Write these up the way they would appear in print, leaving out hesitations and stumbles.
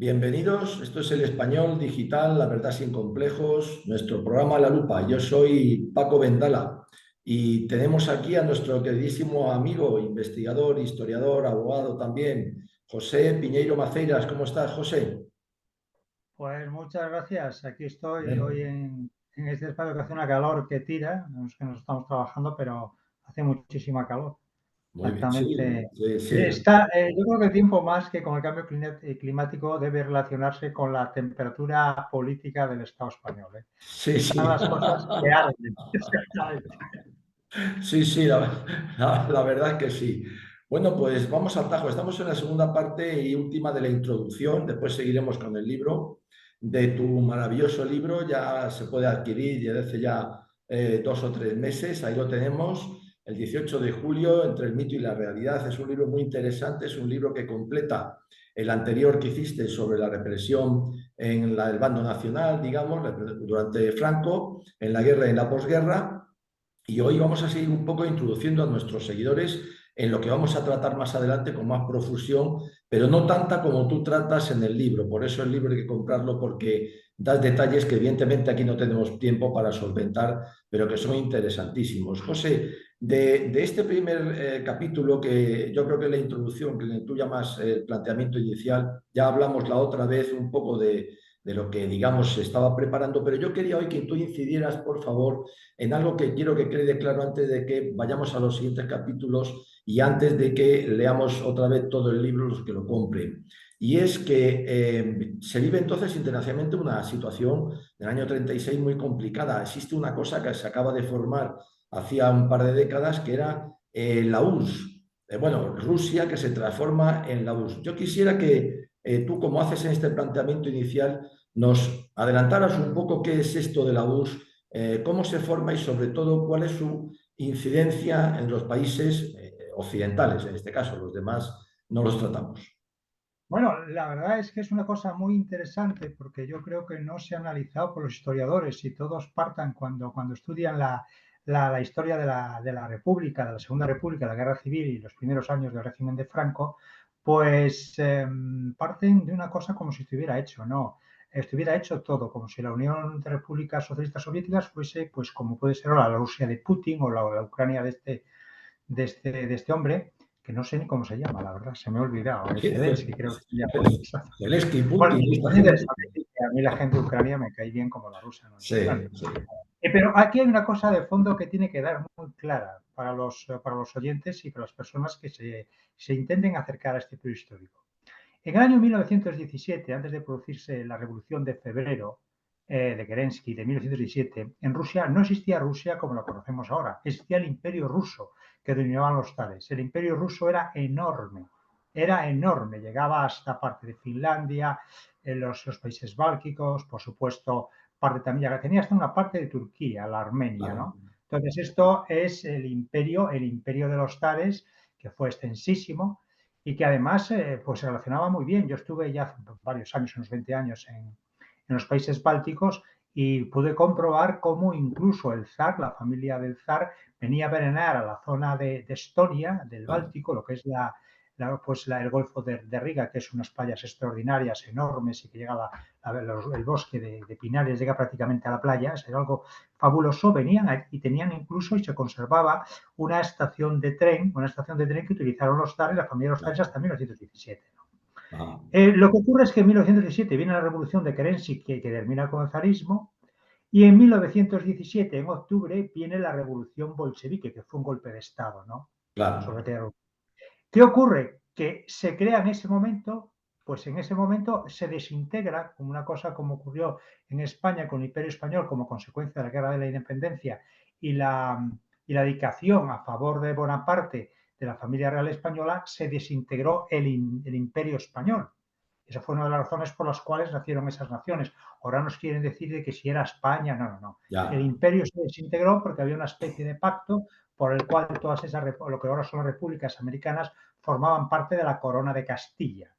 Bienvenidos, esto es el Español Digital, la verdad sin complejos, nuestro programa La Lupa. Yo soy Paco Vendala y tenemos aquí a nuestro queridísimo amigo, investigador, historiador, abogado también, José Piñeiro Maceiras. ¿Cómo estás, José? Pues muchas gracias. Aquí estoy hoy Bien. en este espacio que hace una calor que tira. No es que nos estamos trabajando, pero hace muchísima calor. Muy bien, sí, Exactamente. sí, sí. Yo creo que el tiempo más que con el cambio climático debe relacionarse con la temperatura política del Estado español, ¿eh? Sí, Están sí. las cosas que arden. Exactamente. Sí, sí, la verdad que sí. Bueno, pues vamos al tajo. Estamos en la segunda parte y última de la introducción. Después seguiremos con el libro de tu maravilloso libro. Ya se puede adquirir ya desde ya 2 o 3 meses. Ahí lo tenemos, el 18 de julio, Entre el mito y la realidad. Es un libro muy interesante. Es un libro que completa el anterior que hiciste sobre la represión en el bando nacional, digamos, durante Franco, en la guerra y en la posguerra. Y hoy vamos a seguir un poco introduciendo a nuestros seguidores en lo que vamos a tratar más adelante con más profusión, pero no tanta como tú tratas en el libro. Por eso el libro hay que comprarlo porque das detalles que evidentemente aquí no tenemos tiempo para solventar, pero que son interesantísimos. José, de este primer capítulo, que yo creo que es la introducción, que tú llamas el planteamiento inicial, ya hablamos la otra vez un poco de lo que, digamos, se estaba preparando, pero yo quería hoy que tú incidieras, por favor, en algo que quiero que quede claro antes de que vayamos a los siguientes capítulos y antes de que leamos otra vez todo el libro los que lo compren. Y es que se vive entonces internacionalmente una situación del año 36 muy complicada. Existe una cosa que se acaba de formar hacía un par de décadas que era la URSS. Bueno, Rusia que se transforma en la URSS. Yo quisiera que tú, como haces en este planteamiento inicial, nos adelantaras un poco qué es esto de la URSS, cómo se forma y sobre todo cuál es su incidencia en los países occidentales, en este caso, los demás no los tratamos. Bueno, la verdad es que es una cosa muy interesante porque yo creo que no se ha analizado por los historiadores y todos partan cuando estudian la historia de la República, de la Segunda República, la Guerra Civil y los primeros años del régimen de Franco, pues parten de una cosa como si estuviera hecho, ¿no? Estuviera hecho todo, como si la Unión de Repúblicas Socialistas Soviéticas fuese, pues como puede ser ahora la Rusia de Putin o la Ucrania de este hombre, que no sé ni cómo se llama, la verdad, se me ha olvidado, Zelensky creo que se llama. Zelensky, Bueno, Putin, esta es gente. interesante, sí, que a mí la gente de Ucrania me cae bien como la rusa, no sé. Bueno, Sí, sí. pero aquí hay una cosa de fondo que tiene que dar muy clara para los oyentes y para las personas que se intenten acercar a este periodo histórico. En el año 1917, antes de producirse la Revolución de Febrero de Kerensky de 1917, en Rusia no existía Rusia como la conocemos ahora, existía el Imperio Ruso que dominaban los zares. El Imperio Ruso era enorme, llegaba hasta parte de Finlandia, los países bálticos, por supuesto, parte también, tenía hasta una parte de Turquía, la Armenia, Claro. ¿no? Entonces esto es el imperio de los zares, que fue extensísimo, y que además pues se relacionaba muy bien. Yo estuve ya hace varios años, unos 20 años, en los países bálticos y pude comprobar cómo incluso el zar, la familia del zar, venía a venerar a la zona de Estonia, del Claro. Báltico, lo que es el Golfo de Riga, que es unas playas extraordinarias, enormes, y que llega el bosque de pinares, llega prácticamente a la playa, es algo fabuloso. Venían y tenían incluso, y se conservaba, una estación de tren que utilizaron los zares, la familia de los zares, Claro. hasta 1917. ¿No? Ah, Lo que ocurre es que en 1917 viene la revolución de Kerensky que termina con el zarismo, y en 1917, en octubre, viene la revolución bolchevique, que fue un golpe de Estado, ¿no? Sobre claro. todo. ¿Qué ocurre? Que se crea en ese momento, pues en ese momento se desintegra, como una cosa como ocurrió en España con el Imperio Español como consecuencia de la Guerra de la Independencia y y la dedicación a favor de Bonaparte de la familia real española, se desintegró el Imperio Español. Esa fue una de las razones por las cuales nacieron esas naciones. Ahora nos quieren decir de que si era España, no, no, no. El Ya, imperio se desintegró porque había una especie de pacto por el cual todas esas, lo que ahora son las repúblicas americanas, formaban parte de la corona de Castilla.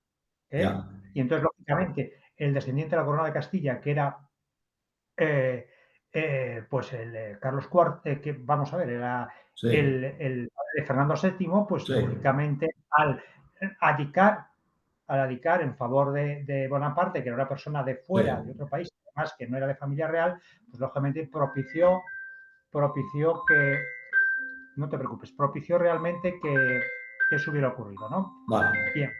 ¿Eh? ya. Y entonces, lógicamente, el descendiente de la corona de Castilla, que era pues el Carlos IV, que vamos a ver, era Sí, el de Fernando VII, pues sí. lógicamente al abdicar a radicar en favor de Bonaparte, que era una persona de fuera, de sí, otro país, además que no era de familia real, pues lógicamente propició que, no te preocupes, propició realmente que eso hubiera ocurrido, ¿no? vale, Bien,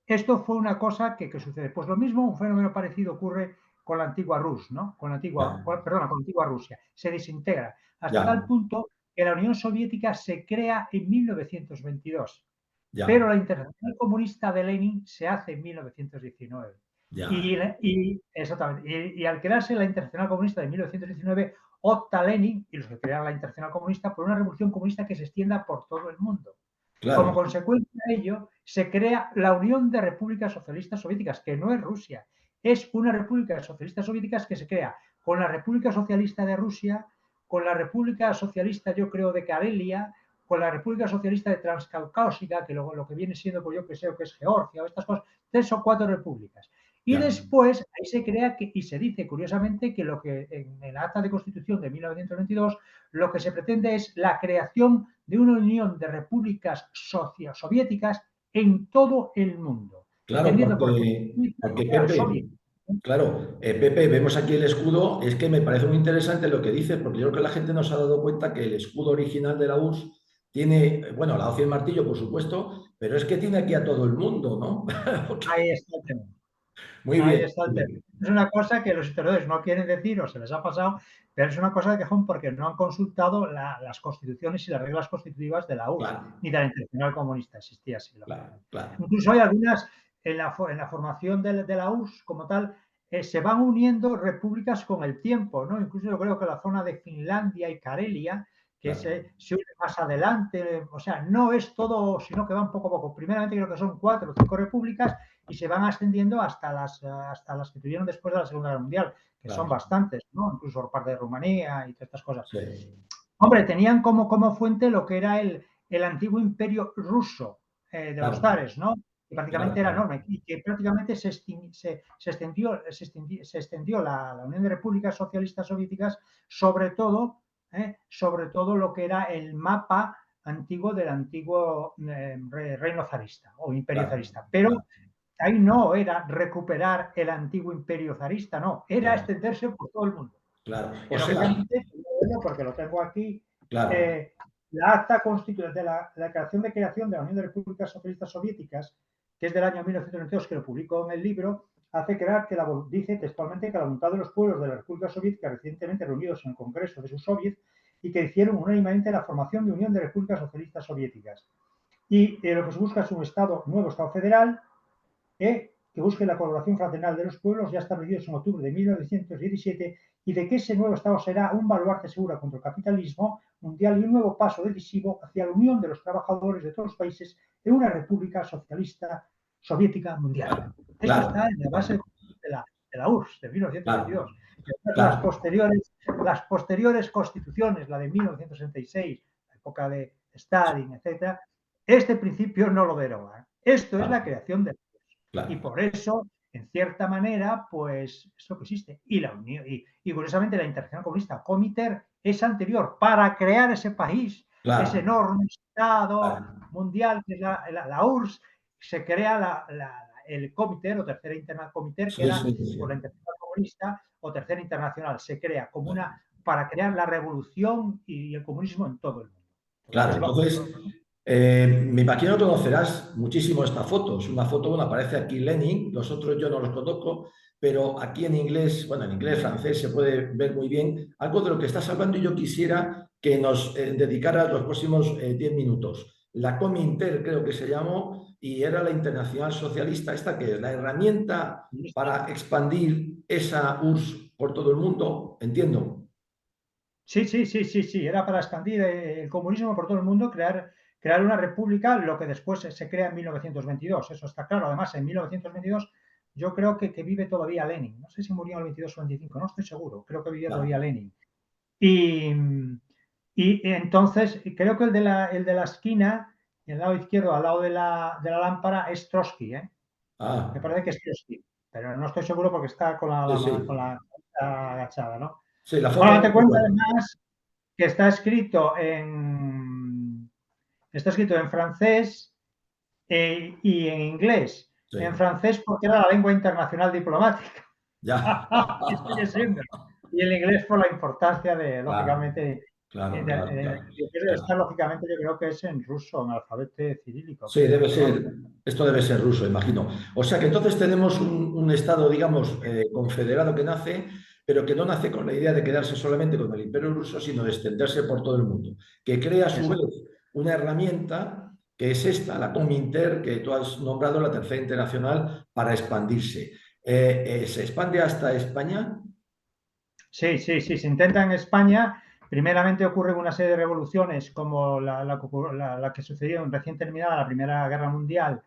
esto fue una cosa que sucede. Pues lo mismo, un fenómeno parecido ocurre con la antigua Rus, ¿no? ya, Perdona, con la antigua Rusia. Se desintegra hasta tal ya, punto que la Unión Soviética se crea en 1922, pero ya, la Internacional Comunista de Lenin se hace en 1919. ya, Exactamente, y al crearse la Internacional Comunista de 1919, opta Lenin y los que crearon la Internacional Comunista por una revolución comunista que se extienda por todo el mundo. Como claro, consecuencia de ello, se crea la Unión de Repúblicas Socialistas Soviéticas, que no es Rusia, es una República Socialista Soviéticas que se crea con la República Socialista de Rusia, con la República Socialista, yo creo, de Karelia, con la República Socialista de Transcaucásica, que lo que viene siendo, pues yo que sé, que es Georgia o estas cosas, 3 o 4 repúblicas. Y ya, después ahí se crea y se dice curiosamente que lo que en el acta de constitución de 1922 lo que se pretende es la creación de una unión de repúblicas soviéticas en todo el mundo, claro, entendiendo por porque soviética. Pepe, claro, Pepe, vemos aquí el escudo, es que me parece muy interesante lo que dices, porque yo creo que la gente no se ha dado cuenta que el escudo original de la URSS tiene, bueno, la hoz y el martillo, por supuesto, pero es que tiene aquí a todo el mundo, ¿no? Ahí está el tema. Muy Ahí bien, está el muy tema. bien. Es una cosa que los historiadores no quieren decir o se les ha pasado, pero es una cosa de cajón porque no han consultado las constituciones y las reglas constitutivas de la URSS, Claro, ni de la Internacional Comunista, existía así, claro, lógicamente. claro, Incluso hay algunas, en la formación de la URSS como tal, se van uniendo repúblicas con el tiempo, ¿no? Incluso yo creo que la zona de Finlandia y Karelia, que claro, se une más adelante, o sea, no es todo, sino que va un poco a poco. Primeramente creo que son 4 o 5 repúblicas y se van ascendiendo hasta las que tuvieron después de la Segunda Guerra Mundial, que son claro, bastantes, ¿no? Incluso por parte de Rumanía y todas estas cosas. sí, Hombre, tenían como fuente lo que era el antiguo imperio ruso de los claro, zares, ¿no? Que claro, prácticamente era claro, enorme y que prácticamente se extendió la Unión de Repúblicas Socialistas Soviéticas, sobre todo lo que era el mapa antiguo del antiguo reino zarista o imperio claro, zarista. Pero claro, ahí no era recuperar el antiguo imperio zarista, no, era claro, extenderse por todo el mundo. claro. O Que sea, lógicamente, porque lo tengo aquí, claro, eh, la acta constitucional de la declaración de creación de la Unión de Repúblicas Socialistas Soviéticas, que es del año 1992, que lo publicó en el libro, hace creer que dice textualmente que la voluntad de los pueblos de la República Soviética recientemente reunidos en el Congreso de sus soviets y que hicieron unánimemente la formación de Unión de Repúblicas Socialistas Soviéticas. Y lo que se busca es un nuevo Estado federal que busque la colaboración fraternal de los pueblos ya establecidos en octubre de 1917 y de que ese nuevo Estado será un baluarte seguro contra el capitalismo mundial y un nuevo paso decisivo hacia la unión de los trabajadores de todos los países en una república socialista soviética mundial. claro, Esto claro, está en la base de la URSS de claro, 1922. claro, Las posteriores constituciones, la de 1966, la época de Stalin, etcétera, este principio no lo deroga. Esto es la claro, creación de y claro, por eso, en cierta manera, pues es lo que existe. Y la Unión, curiosamente la Internacional Comunista Comiter es anterior para crear ese país, ese claro, enorme Estado claro. mundial que es la URSS, se crea el Comiter o Tercera Internacional Comiter, que Sí, era sí, por la sí. Internacional Comunista o Tercera Internacional, se crea como Claro. para crear la revolución y el comunismo en todo el mundo. Claro, Es lógico. entonces, me imagino que conocerás muchísimo esta foto. Es una foto, bueno, aparece aquí Lenin, los otros yo no los conozco, pero aquí en inglés, bueno, en inglés, francés se puede ver muy bien algo de lo que estás hablando y yo quisiera que nos dedicaras los próximos 10 minutos. La Cominter creo que se llamó y era la Internacional Socialista, esta que es la herramienta para expandir esa URSS por todo el mundo, entiendo. Sí, sí, sí, sí, sí, era para expandir el comunismo por todo el mundo, crear una república, lo que después se crea en 1922, eso está claro. Además, en 1922 yo creo que vive todavía Lenin, no sé si murió en el 22 o 25, no estoy seguro, creo que vivía todavía Claro. Lenin. Y, y entonces creo que el de la esquina, el lado izquierdo, al lado de la lámpara, es Trotsky, ¿eh? Me Ah, parece que es Trotsky, pero no estoy seguro porque está sí, con sí. la cabeza agachada, ¿no? Sí, la Bueno, foto date muy cuenta buena. además que está escrito en francés y en inglés. en sí, francés porque era la lengua internacional diplomática. ya. Y sigue siendo. Y el inglés por la importancia de, Claro, lógicamente, claro, claro, claro, está, claro. lógicamente, yo creo que es en ruso, en alfabeto cirílico, Sí, creo, debe pero no lo ser, sé. esto debe ser ruso, imagino. O sea que entonces tenemos un Estado, digamos, confederado que nace, pero que no nace con la idea de quedarse solamente con el Imperio ruso, sino de extenderse por todo el mundo, que crea a su vez Exacto. una herramienta que es esta, la Cominter, que tú has nombrado, la Tercera Internacional, para expandirse. ¿Se expande hasta España? Sí, sí, sí, se intenta en España. Primeramente ocurren una serie de revoluciones como la que sucedió en recién terminada la Primera Guerra Mundial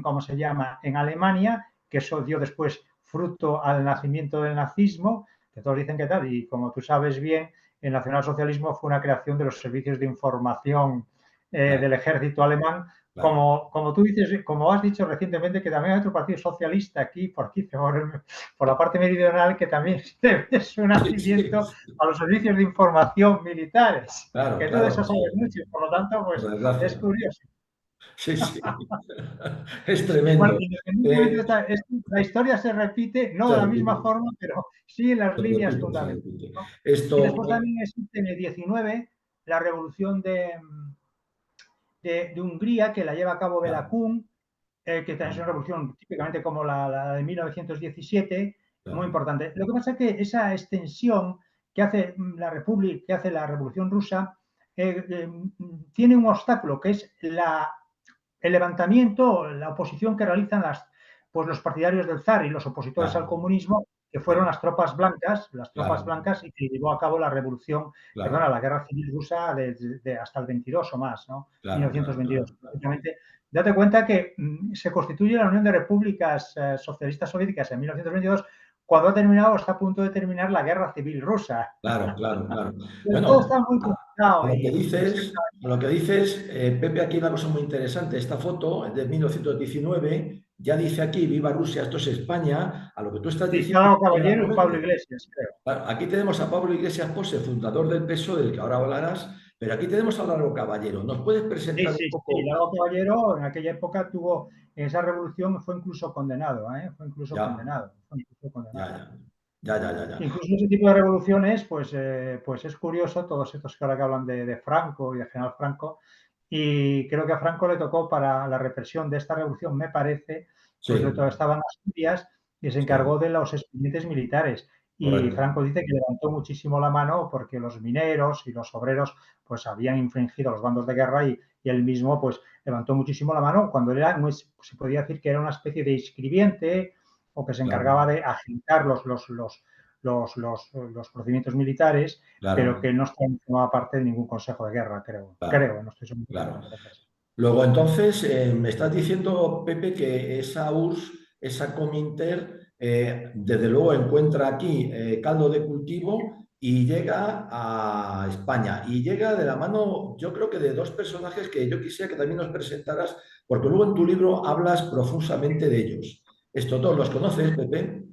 ¿cómo se llama?, en Alemania, que eso dio después fruto al nacimiento del nazismo, que todos dicen que tal, y como tú sabes bien, el nacionalsocialismo fue una creación de los servicios de información Claro, del ejército alemán, claro. como tú dices, como has dicho recientemente, que también hay otro partido socialista aquí por la parte meridional, que también debe su Sí, sí, nacimiento a los servicios de información militares, claro, que todo claro, eso sabes mucho, y por lo tanto, por pues es desgracia. curioso. Sí, sí. Es Bueno, tremendo. independientemente de Eh, la historia se repite, no Se de la misma repite, forma, pero sí en las se líneas repite, se fundamentales, repite. ¿no? Y Esto, después también existe en el 19 la revolución de Hungría, que la lleva a cabo claro, Bela Kun, que también es una claro, revolución típicamente como la de 1917, muy claro, importante. Lo que pasa es que esa extensión que hace la República, que hace la Revolución Rusa, tiene un obstáculo, que es el levantamiento, la oposición que realizan pues los partidarios del zar y los opositores al claro, comunismo, que fueron claro, las tropas claro, blancas y que llevó a cabo la revolución, perdona, claro, la guerra civil rusa hasta el 22 o más, ¿no? claro, claro, 1922. claro, claro. Prácticamente, date cuenta que se constituye la Unión de Repúblicas Socialistas Soviéticas en 1922, cuando ha terminado, está a punto de terminar la guerra civil rusa. Claro, claro, claro. Pues todo Bueno, está muy a complicado lo que y es dices, a lo que dices, Pepe, aquí hay una cosa muy interesante. Esta foto es de 1919 ya dice aquí, viva Rusia, esto es España. A lo que tú estás sí, diciendo, Álvaro Caballero y Pablo claramente. Iglesias, creo. Claro, aquí tenemos a Pablo Iglesias Pose, fundador del PSOE, del que ahora hablarás, pero aquí tenemos a Largo Caballero. ¿Nos puedes Sí, presentar un sí, sí. poco? Lago Caballero en aquella época tuvo, en esa revolución fue incluso condenado, ¿eh? Fue incluso Ya, condenado, fue incluso ya, condenado. ya, ya, ya, ya, ya. Incluso ese tipo de revoluciones, pues es curioso, todos estos que ahora que hablan de Franco y de General Franco, y creo que a Franco le tocó para la represión de esta revolución, me parece, pues le Sí, estaban Asturias y se sí, encargó de los expedientes militares. Y correcto. Franco dice que levantó muchísimo la mano porque los mineros y los obreros pues habían infringido los bandos de guerra y él mismo pues levantó muchísimo la mano cuando era, se podía decir que era una especie de escribiente o que se Claro, encargaba de agitar los procedimientos militares, pero claro, que no formaba parte de ningún consejo de guerra, creo. claro, Creo, no estoy seguro, pero claro. me parece así. Luego, entonces, me estás diciendo, Pepe, que esa URSS, esa Cominter, desde luego encuentra aquí caldo de cultivo y llega a España. Y llega de la mano, yo creo que de dos personajes que yo quisiera que también nos presentaras, porque luego en tu libro hablas profusamente de ellos. ¿Estos dos los conoces, Pepe?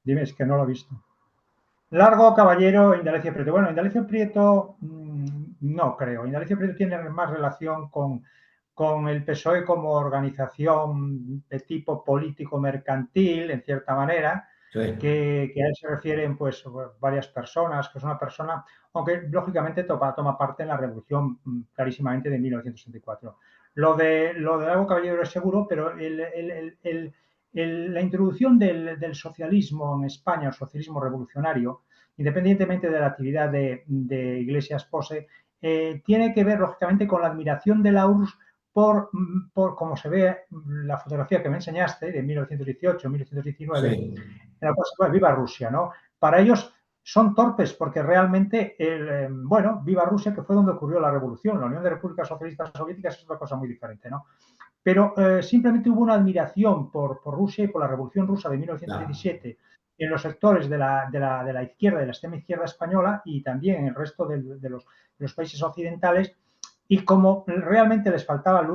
Dime, es que no lo he visto. Largo, Caballero, Indalecio Prieto. Bueno, Indalecio Prieto no creo. Indalecio Prieto tiene más relación con el PSOE como organización de tipo político-mercantil, en cierta manera, Sí, que a él se refieren pues varias personas, que es una persona, aunque lógicamente toma parte en la revolución clarísimamente de 1964. Lo de Largo Caballero es seguro, pero la introducción del socialismo en España, el socialismo revolucionario, independientemente de la actividad de Iglesias Pose, tiene que ver lógicamente con la admiración de la URSS por como se ve la fotografía que me enseñaste de 1918, 1919, sí, en la cual se viva Rusia, ¿no? Para ellos son torpes porque realmente, bueno, viva Rusia, que fue donde ocurrió la revolución. La Unión de Repúblicas Socialistas Soviéticas es otra cosa muy diferente, ¿no? Pero simplemente hubo una admiración por Rusia y por la Revolución Rusa de ya, 1917 en los sectores de la izquierda, de la extrema izquierda española y también en el resto de los países occidentales. Y como realmente les faltaban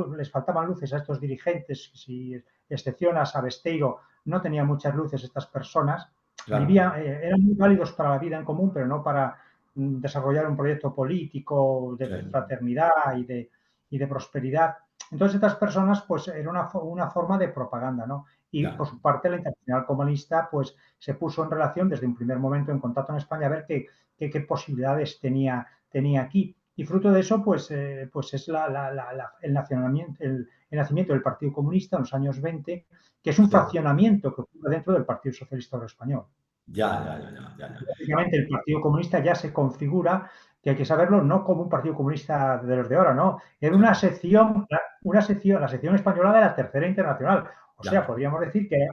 luces a estos dirigentes, si excepcionas a Besteiro, no tenían muchas luces estas personas, claro, eran muy válidos para la vida en común, pero no para desarrollar un proyecto político de sí, fraternidad y de prosperidad. Entonces, estas personas, pues era una forma de propaganda, ¿no? Y por ya, su parte, la Internacional Comunista, pues se puso en relación desde un primer momento en contacto en España a ver qué posibilidades tenía aquí. Y fruto de eso, pues es el nacimiento del Partido Comunista en los años 20, que es un sí, fraccionamiento que ocurre dentro del Partido Socialista Obrero Español. ya, ya, ya, ya, ya, ya. Lógicamente, el Partido Comunista ya se configura, que hay que saberlo, no como un Partido Comunista de los de ahora, no. Era la sección española de la Tercera Internacional. O sea, Ya, podríamos decir que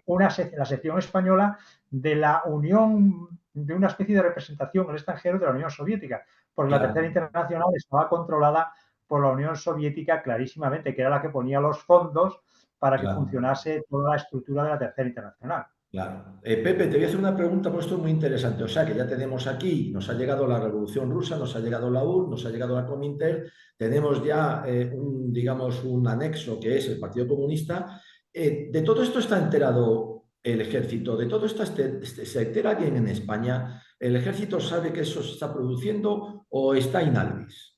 la sección española de la Unión, de una especie de representación en el extranjero de la Unión Soviética, porque la claro, Tercera Internacional estaba controlada por la Unión Soviética clarísimamente, que era la que ponía los fondos para que claro. funcionase toda la estructura de la Tercera Internacional. Claro. Pepe, te voy a hacer una pregunta, pues esto es muy interesante. O sea, que ya tenemos aquí, nos ha llegado la Revolución Rusa, nos ha llegado la URSS, nos ha llegado la Comintern, tenemos ya digamos, un anexo que es el Partido Comunista. ¿De todo esto está enterado el ejército? ¿De todo esto se entera alguien en España? ¿El ejército sabe que eso se está produciendo o está in albis?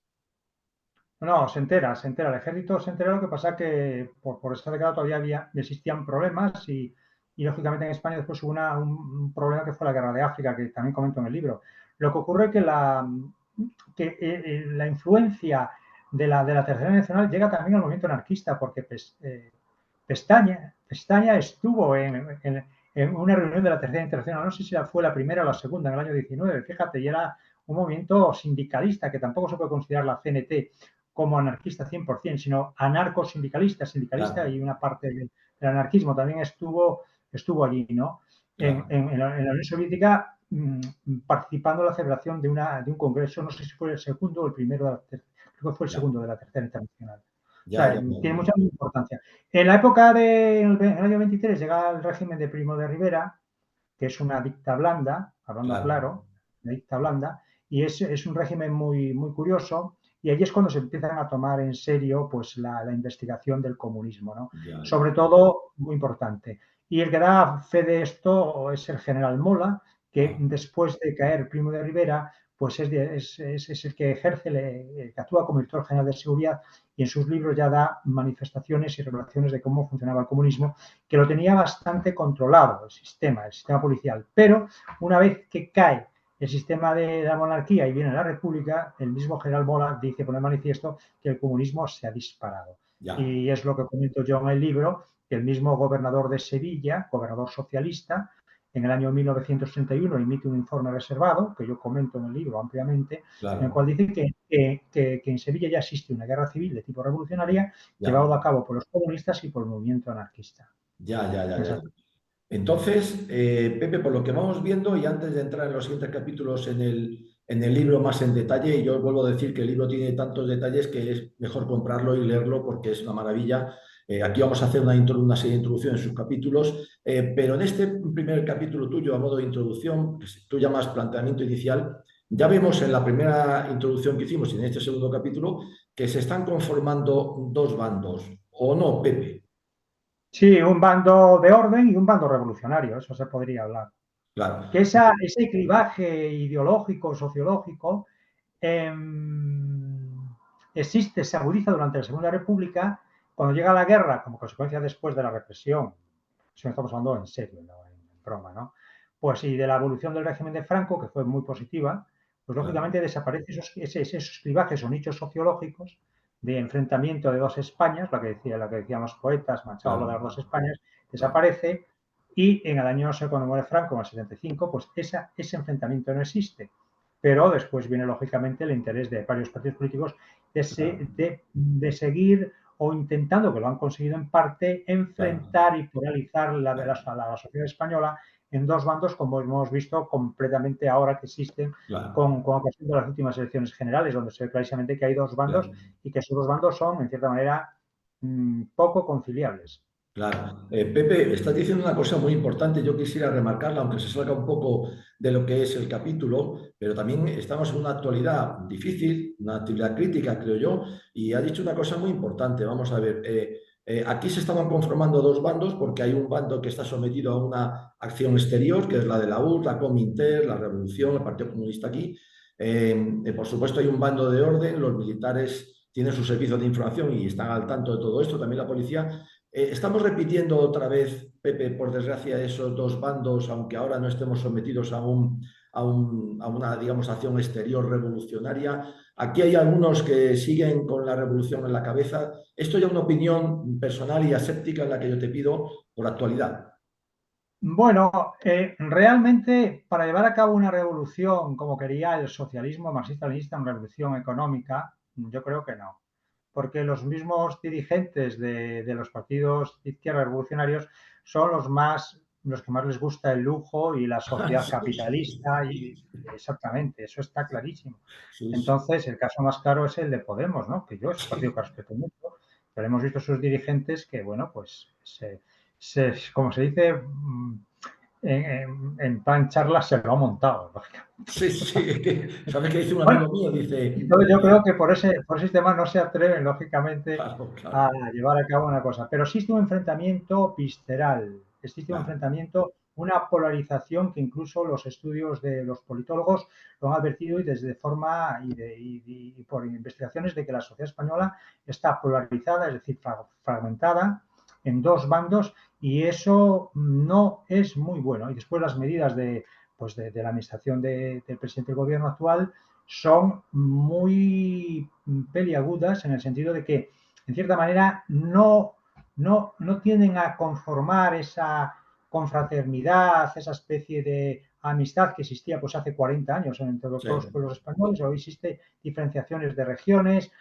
No, se entera. El ejército se entera, lo que pasa que por esta década todavía existían problemas y lógicamente en España después hubo un problema que fue la guerra de África, que también comento en el libro. Lo que ocurre es que la influencia de la Tercera Nacional llega también al movimiento anarquista, porque Pestaña estuvo en una reunión de la Tercera Internacional, no sé si fue la primera o la segunda, en el año 19, fíjate, y era un movimiento sindicalista, que tampoco se puede considerar la CNT como anarquista 100%, sino anarcosindicalista, sindicalista, Claro, y una parte del anarquismo también estuvo allí, ¿no? claro. En la Unión Soviética, participando en la celebración de un congreso, no sé si fue el segundo o el primero, creo que fue el Ya, segundo de la Tercera Internacional. O ya, sea, ya, ya, tiene ya. mucha importancia. En la época del año 23 llega el régimen de Primo de Rivera, que es una dicta blanda, hablando Claro, claro, una dicta blanda, y es un régimen muy, muy curioso, y ahí es cuando se empiezan a tomar en serio pues, la investigación del comunismo, ¿no? ya, ya. Sobre todo, muy importante. Y el que da fe de esto es el general Mola, que Ah, después de caer Primo de Rivera, pues es el que ejerce, que actúa como director general de seguridad, y en sus libros ya da manifestaciones y revelaciones de cómo funcionaba el comunismo, que lo tenía bastante controlado el sistema policial. Pero una vez que cae el sistema de la monarquía y viene la república, el mismo general Mola dice, pone manifiesto que el comunismo se ha disparado. ya, Y es lo que comento yo en el libro, que el mismo gobernador de Sevilla, gobernador socialista, en el año 1961 emite un informe reservado, que yo comento en el libro ampliamente, en el claro, cual dice que en Sevilla ya existe una guerra civil de tipo revolucionaria ya, llevada a cabo por los comunistas y por el movimiento anarquista. ya, ya, ya, ya. Esa- Entonces, Pepe, por lo que vamos viendo, y antes de entrar en los siguientes capítulos en el libro más en detalle, y yo vuelvo a decir que el libro tiene tantos detalles que es mejor comprarlo y leerlo porque es una maravilla. Aquí vamos a hacer una serie de introducciones en sus capítulos, pero en este primer capítulo tuyo, a modo de introducción, que tú llamas planteamiento inicial, ya vemos en la primera introducción que hicimos y en este segundo capítulo que se están conformando dos bandos, ¿o no, Pepe? Sí, un bando de orden y un bando revolucionario, eso se podría hablar. Claro. Que ese clivaje ideológico, sociológico, eh, existe, se agudiza durante la Segunda República, cuando llega la guerra, como consecuencia después de la represión, si no estamos hablando en serio, no en broma, ¿no? Pues y de la evolución del régimen de Franco, que fue muy positiva, pues Claro, lógicamente desaparecen esos clivajes o nichos sociológicos de enfrentamiento de dos Españas, la que decían los poetas, Machado habla de las claro, dos Españas, claro, desaparece, y en el año, no sé, cuando muere Franco, en el 75, pues ese enfrentamiento no existe. Pero después viene, lógicamente, el interés de varios partidos políticos claro, de seguir o intentando, que lo han conseguido en parte, claro, enfrentar y polarizar claro, la sociedad española en dos bandos, como hemos visto completamente ahora que existen claro, con ocasión de las últimas elecciones generales, donde se ve clarísimamente que hay dos bandos claro, y que esos dos bandos son, en cierta manera, poco conciliables. claro. Pepe, estás diciendo una cosa muy importante. Yo quisiera remarcarla, aunque se salga un poco de lo que es el capítulo, pero también estamos en una actualidad difícil, una actividad crítica, creo yo, y ha dicho una cosa muy importante. Vamos a ver, aquí se estaban conformando dos bandos porque hay un bando que está sometido a una acción exterior, que es la de la URSS, la Comintern, la Revolución, el Partido Comunista aquí. Por supuesto, hay un bando de orden, los militares tienen sus servicios de información y están al tanto de todo esto, también la policía. Estamos repitiendo otra vez, Pepe, por desgracia, esos dos bandos, aunque ahora no estemos sometidos a una, digamos, acción exterior revolucionaria. Aquí hay algunos que siguen con la revolución en la cabeza. Esto ya es una opinión personal y aséptica en la que yo te pido por actualidad. Bueno, realmente para llevar a cabo una revolución como quería el socialismo marxista-leninista, una revolución económica, yo creo que no. Porque los mismos dirigentes de los partidos de izquierda revolucionarios son los que más les gusta el lujo y la sociedad Sí, capitalista y exactamente, eso está clarísimo. sí, sí. Entonces, el caso más claro es el de Podemos, ¿no? Que yo es un partido que respeto mucho, pero hemos visto sus dirigentes que, bueno, pues como se dice, en plan charla se lo ha montado, lógicamente. Sí, sí, ¿sabes qué dice un Bueno, amigo mío? Dice, entonces yo creo que por ese tema no se atreven, lógicamente, claro, a claro, llevar a cabo una cosa. Pero existe un enfrentamiento visceral, existe un claro, enfrentamiento, una polarización que incluso los estudios de los politólogos lo han advertido y desde forma y por investigaciones de que la sociedad española está polarizada, es decir, fragmentada en dos bandos y eso no es muy bueno. Y después las medidas de la administración del presidente del gobierno actual son muy peliagudas en el sentido de que, en cierta manera, no tienden a conformar esa confraternidad, esa especie de amistad que existía pues hace 40 años entre sí, todos los pueblos españoles. Hoy existe diferenciaciones de regiones,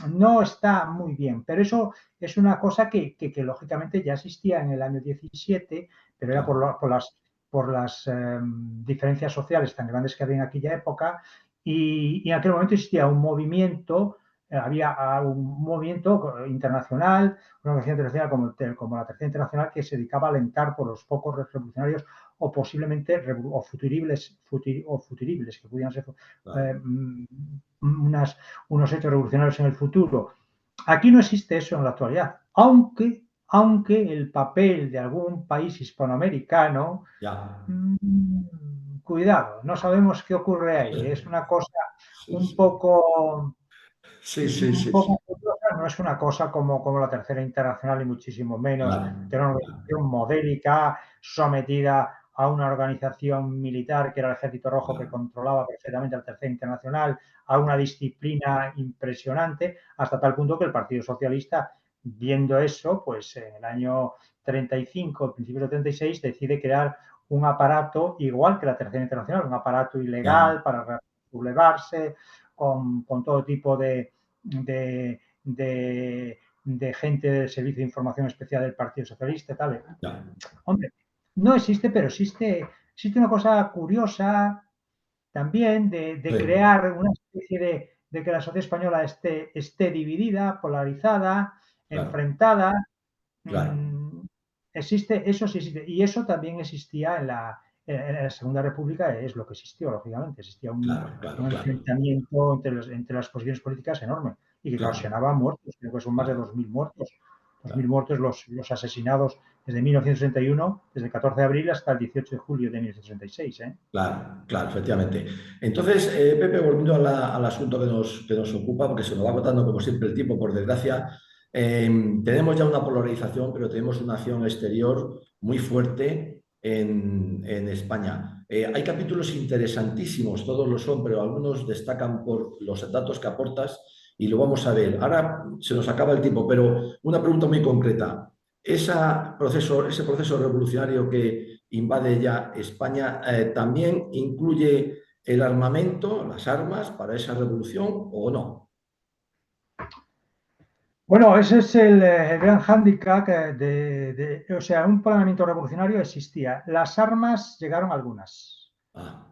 no está muy bien, pero eso es una cosa que lógicamente ya existía en el año 17, pero era claro, por las diferencias sociales tan grandes que había en aquella época y en aquel momento existía un movimiento, había un movimiento internacional, una organización internacional como la Tercera Internacional que se dedicaba a alentar por los pocos revolucionarios o posiblemente futuribles que pudieran ser claro, eh, unos hechos revolucionarios en el futuro. Aquí no existe eso en la actualidad, aunque el papel de algún país hispanoamericano, ya, cuidado, no sabemos qué ocurre ahí. Es una cosa sí, un sí, poco, sí, sí, un sí, poco sí, curiosa, no es una cosa como la Tercera Internacional y muchísimo menos, claro, que era una claro, organización modélica, sometida a una organización militar que era el Ejército Rojo que claro, controlaba perfectamente la Tercera Internacional, a una disciplina impresionante, hasta tal punto que el Partido Socialista, viendo eso, pues en el año 35, principios del 36, decide crear un aparato igual que la Tercera Internacional, un aparato ya, ilegal para sublevarse con todo tipo de gente del Servicio de Información Especial del Partido Socialista, tal. ya, Hombre, no existe, pero existe una cosa curiosa también de sí, crear una especie de que la sociedad española esté dividida, polarizada, claro, enfrentada. claro, mm, eso sí existe. Y eso también existía en la Segunda República, es lo que existió, lógicamente. Existía un, claro, claro, un claro, enfrentamiento entre las posiciones políticas enorme y que claro, ocasionaba muertos. Creo que son más de claro, 2.000 muertos. 2.000 claro. muertos los asesinados desde 1961, desde el 14 de abril hasta el 18 de julio de 1966. Claro, claro, efectivamente. Entonces, Pepe, volviendo al asunto que nos ocupa, porque se nos va agotando como siempre el tiempo, por desgracia, tenemos ya una polarización, pero tenemos una acción exterior muy fuerte en España. Hay capítulos interesantísimos, todos lo son, pero algunos destacan por los datos que aportas y lo vamos a ver. Ahora se nos acaba el tiempo, pero una pregunta muy concreta. Ese proceso revolucionario que invade ya España, ¿también incluye el armamento, las armas para esa revolución o no? Bueno, ese es el gran hándicap o sea, un planeamiento revolucionario existía. Las armas llegaron algunas. Ah,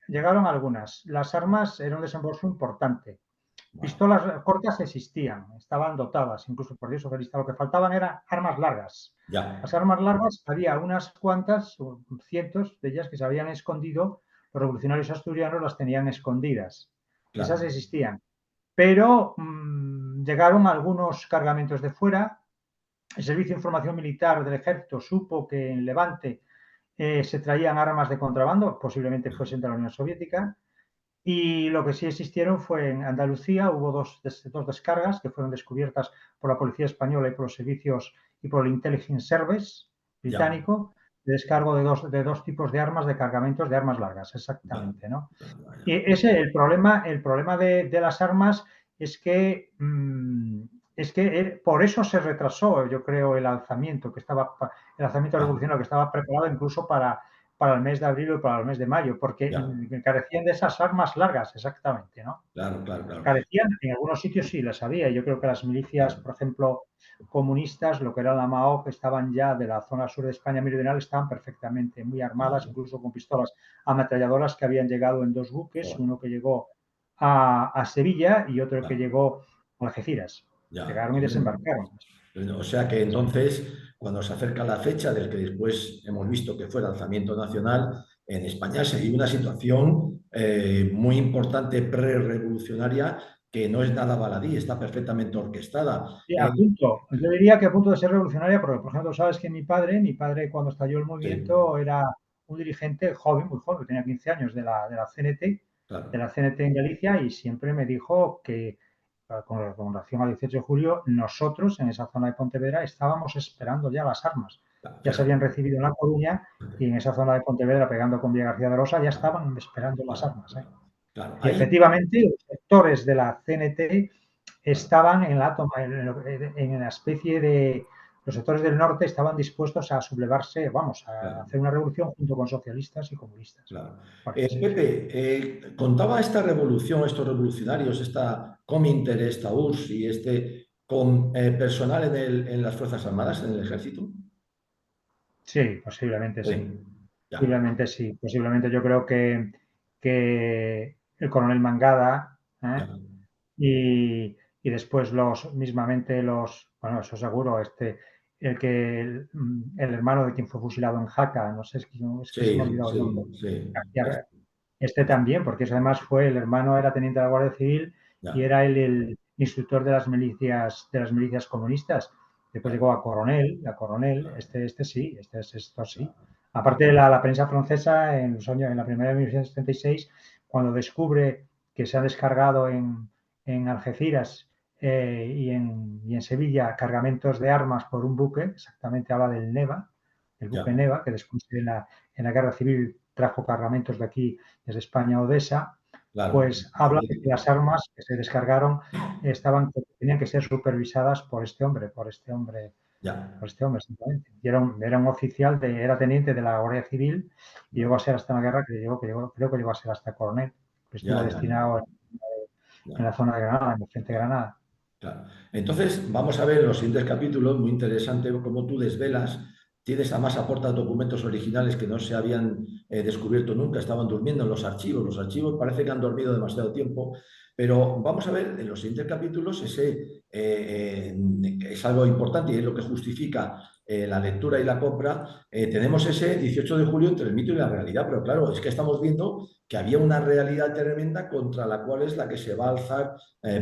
Llegaron algunas. Las armas eran un desembolso importante. bueno, Pistolas cortas existían, estaban dotadas, incluso por Dios socialista. Lo que faltaban eran armas largas. ya, Las armas largas había unas cuantas, cientos de ellas que se habían escondido. Los revolucionarios asturianos las tenían escondidas. Esas claro, existían. Pero llegaron algunos cargamentos de fuera. El Servicio de Información Militar del Ejército supo que en Levante se traían armas de contrabando, posiblemente fuesen de la Unión Soviética, Y lo que sí existieron fue en Andalucía, hubo dos descargas que fueron descubiertas por la policía española y por los servicios y por el Intelligence Service Ya, británico, de descargo de dos tipos de armas, de cargamentos de armas largas, ya, exactamente, ¿no? ya, ya, Y ya. el problema de las armas es que, por eso se retrasó, yo creo, el alzamiento Ah, revolucionario que estaba preparado incluso para el mes de abril o para el mes de mayo, porque ya, carecían de esas armas largas, exactamente, ¿no? claro, claro, claro, Carecían, en algunos sitios sí las había. Yo creo que las milicias, claro, por ejemplo, comunistas, lo que era la MAO, que estaban ya de la zona sur de España meridional, estaban perfectamente muy armadas, claro. incluso con pistolas ametralladoras que habían llegado en dos buques, Joder, uno que llegó a Sevilla y otro que ya, llegó a Algeciras. ya. Llegaron y desembarcaron. O sea que entonces, cuando se acerca la fecha del que después hemos visto que fue el alzamiento nacional, en España se vive una situación muy importante pre-revolucionaria que no es nada baladí, está perfectamente orquestada. Sí, a punto. Yo diría que a punto de ser revolucionaria, porque, por ejemplo, sabes que mi padre cuando estalló el Sí, movimiento era un dirigente joven, muy joven, tenía 15 años de la CNT, de claro, la CNT en Galicia, y siempre me dijo que, con relación al 18 de julio, nosotros en esa zona de Pontevedra estábamos esperando ya las armas. claro, Ya se fíjate, habían recibido en La Coruña y en esa zona de Pontevedra, pegando con Villa García de Rosa, ya claro, estaban esperando las claro, armas, ¿eh? claro, claro. Y Ahí, efectivamente, los sectores de la CNT claro, estaban en la toma, en la especie de. Los sectores del norte estaban dispuestos a sublevarse, vamos, a claro. hacer una revolución junto con socialistas y comunistas. Claro. Parece ser. Pepe, contaba esta revolución, estos revolucionarios, esta Comintern, esta URSS y con personal en las Fuerzas Armadas, en el ejército. Sí, posiblemente Sí, sí. ya, Posiblemente sí. Posiblemente yo creo que el coronel Mangada, ya, ¿eh? Y después mismamente bueno, eso seguro, el hermano de quien fue fusilado en Jaca, no sé, es que se me ha sí, olvidado el nombre. sí, sí, Este también, porque eso además el hermano era teniente de la Guardia Civil y ya, era el instructor de las milicias comunistas. Después claro, llegó a coronel, sí, esto sí. claro, Aparte de la prensa francesa en los años, en la primera de 1976, cuando descubre que se ha descargado en Algeciras y en Sevilla cargamentos de armas por un buque, exactamente habla del Neva, el buque ya, Neva, que después en la guerra civil trajo cargamentos de aquí desde España a Odessa, claro, pues habla de que las armas que se descargaron tenían que ser supervisadas ya, por este hombre, simplemente. Y era un oficial, era teniente de la Guardia Civil y llegó a ser hasta la guerra, creo que llegó a ser hasta coronel, que estuvo ya, ya, ya, destinado en ya. la zona de Granada, en el frente de Granada. Claro. Entonces, vamos a ver en los siguientes capítulos, muy interesante cómo tú desvelas, tienes además aportas documentos originales que no se habían descubierto nunca, estaban durmiendo en los archivos parece que han dormido demasiado tiempo, pero vamos a ver en los siguientes capítulos, es algo importante y es lo que justifica la lectura y la compra, tenemos ese 18 de julio entre el mito y la realidad, pero claro, es que estamos viendo que había una realidad tremenda contra la cual es la que se va a alzar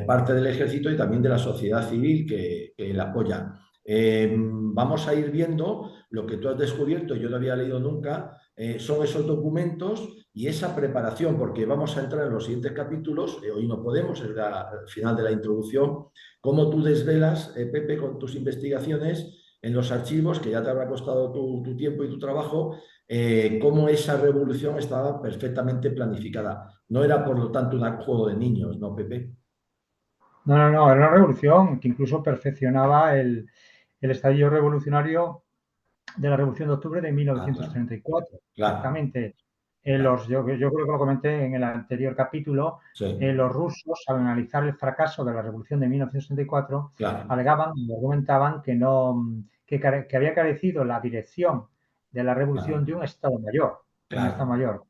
parte del ejército y también de la sociedad civil que la apoya. Vamos a ir viendo lo que tú has descubierto, yo no había leído nunca, son esos documentos y esa preparación, porque vamos a entrar en los siguientes capítulos, hoy no podemos, es el final de la introducción, cómo tú desvelas, Pepe, con tus investigaciones en los archivos, que ya te habrá costado tu tiempo y tu trabajo, cómo esa revolución estaba perfectamente planificada. No era, por lo tanto, un juego de niños, ¿no, Pepe? No, no, no, era una revolución que incluso perfeccionaba el estallido revolucionario de la Revolución de Octubre de Ah, claro, 1934. claro, Exactamente. claro. Yo creo que lo comenté en el anterior capítulo. Sí, Los rusos, al analizar el fracaso de la Revolución de 1964, claro, alegaban y argumentaban que, no, que había carecido la dirección de la revolución claro, de un Estado Mayor. De un Estado claro. Mayor.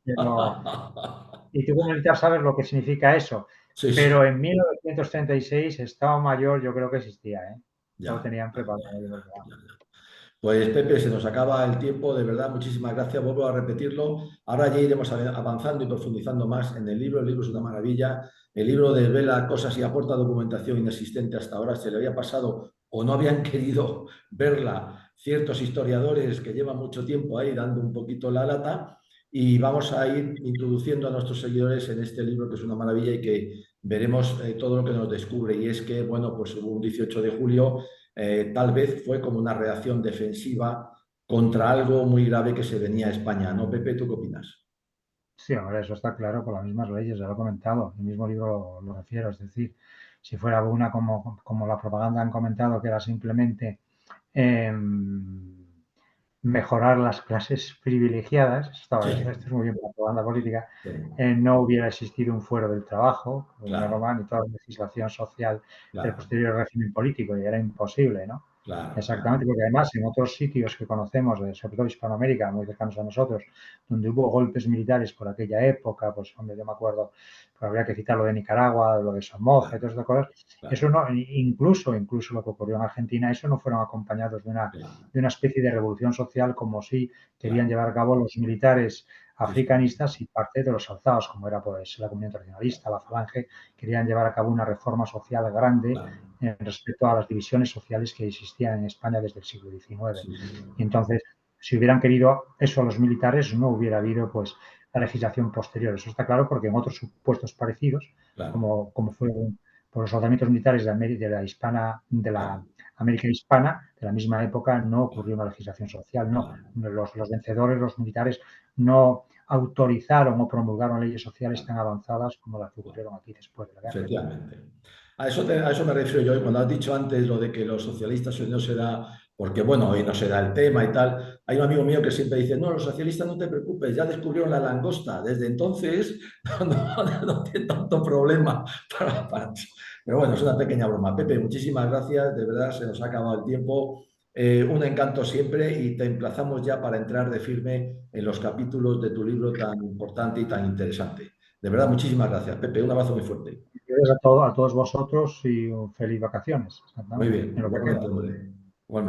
Y tú como militar sabes lo que significa eso. Sí, Pero sí, en 1936, Estado Mayor yo creo que existía. ¿Eh? Ya lo ya, tenían ya, preparado. ya, De ya, verdad. ya. Pues Pepe, se nos acaba el tiempo, de verdad, muchísimas gracias, vuelvo a repetirlo. Ahora ya iremos avanzando y profundizando más en el libro es una maravilla, el libro desvela cosas y aporta documentación inexistente hasta ahora, se le había pasado o no habían querido verla ciertos historiadores que llevan mucho tiempo ahí dando un poquito la lata, y vamos a ir introduciendo a nuestros seguidores en este libro que es una maravilla y que veremos todo lo que nos descubre. Y es que, bueno, pues hubo un 18 de julio, tal vez fue como una reacción defensiva contra algo muy grave que se venía a España, ¿no, Pepe? ¿Tú qué opinas? Sí, ahora eso está claro por las mismas leyes, ya lo he comentado, el mismo libro lo refiero, es decir, si fuera una como la propaganda han comentado, que era simplemente em, mejorar las clases privilegiadas, Sí, esto es muy bien para la propaganda política, sí, no hubiera existido un fuero del trabajo, claro, ni toda la legislación social del claro, posterior régimen político, y era imposible, ¿no? claro, claro, Exactamente, porque además en otros sitios que conocemos, sobre todo Hispanoamérica, muy cercanos a nosotros, donde hubo golpes militares por aquella época, pues hombre, yo me acuerdo, pues habría que citar lo de Nicaragua, lo de Somoza y claro, todas estas cosas, eso claro, no, incluso lo que ocurrió en Argentina, eso no fueron acompañados claro, de una especie de revolución social como si querían claro. llevar a cabo los militares Sí, sí, africanistas y parte de los alzados, como era pues la Comunión Internacionalista, la Falange, querían llevar a cabo una reforma social grande claro, respecto a las divisiones sociales que existían en España desde el siglo XIX. sí, sí, Y entonces, si hubieran querido eso a los militares, no hubiera habido pues la legislación posterior. Eso está claro porque en otros supuestos parecidos, claro, como fueron por los soldados militares de la hispana, de la claro, América hispana, de la misma época, no ocurrió claro, una legislación social, no. claro, Los vencedores, los militares, no autorizaron o promulgaron leyes sociales claro, tan avanzadas como las que claro. ocurrieron aquí después de la guerra. Efectivamente. A eso me refiero yo. Y cuando has dicho antes lo de que los socialistas hoy no se da, porque bueno, hoy no se da el tema y tal, hay un amigo mío que siempre dice, no, los socialistas no te preocupes, ya descubrieron la langosta. Desde entonces no tiene tanto problema para ti. Pero bueno, es una pequeña broma. Pepe, muchísimas gracias. De verdad, se nos ha acabado el tiempo. Un encanto siempre y te emplazamos ya para entrar de firme en los capítulos de tu libro tan importante y tan interesante. De verdad, muchísimas gracias, Pepe. Un abrazo muy fuerte. Gracias a todos vosotros y feliz vacaciones, Muy exactamente, bien, en lo que queda. igualmente, hombre.